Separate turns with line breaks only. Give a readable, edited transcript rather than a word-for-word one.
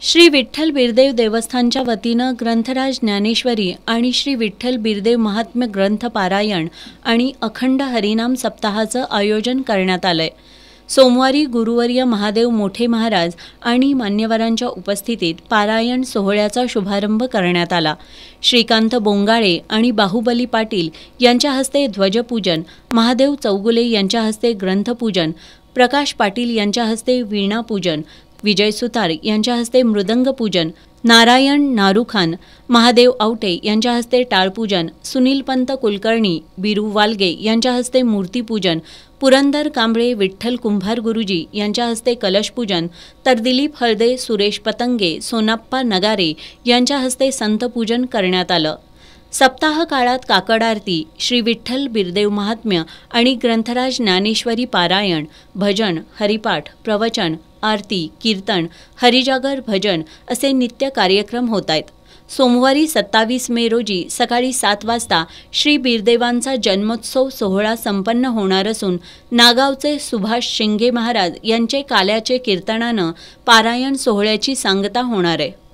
श्री विठ्ठल बिरदेव देवस्थानच्या वतीनं ग्रंथराज ज्ञानेश्वरी आणि श्री विठ्ठल बिरदेव महात्म्य ग्रंथ पारायण आणि अखंड हरिनाम सप्ताहाचं आयोजन करण्यात आलंय। सोमवारी गुरुवर्य महादेव मोठे महाराज आणि मान्यवरांच्या उपस्थितीत पारायण सोहळ्याचा शुभारंभ करण्यात आला। श्रीकांत बोंगाळे आणि बाहुबली पाटील यांच्या हस्ते ध्वजपूजन, महादेव चौगुले यांच्या हस्ते ग्रंथपूजन, प्रकाश पाटील यांच्या हस्ते वीणा पूजन, विजय सुतार यांच्या हस्ते मृदंग पूजन, नारायण नारूखान, महादेव आवटे यांच्या हस्ते टाळपूजन, सुनील पंत कुलकर्णी, बिरू वालगे यांच्या हस्ते मूर्तीपूजन, पुरंदर कांबळे विठ्ठल कुंभार गुरुजी यांच्या हस्ते कलशपूजन, तर दिलीप हळदे, सुरेश पतंगे, सोनाप्पा नगारे यांच्या हस्ते संतपूजन करण्यात आलं। सप्ताह काळात काकड आरती, श्री विठ्ठल बिरदेव महात्म्य आणि ग्रंथराज ज्ञानेश्वरी पारायण, भजन, हरिपाठ, प्रवचन, आरती, कीर्तन, हरिजागर, भजन असे नित्य कार्यक्रम होत आहेत। सोमवारी 27 मे रोजी सकाळी 7 वाजता श्री बिरदेवांचा जन्मोत्सव सोहळा संपन्न होणार असून नागावचे सुभाष शिंगे महाराज यांचे काल्याचे कीर्तनानं पारायण सोहळ्याची सांगता होणार आहे।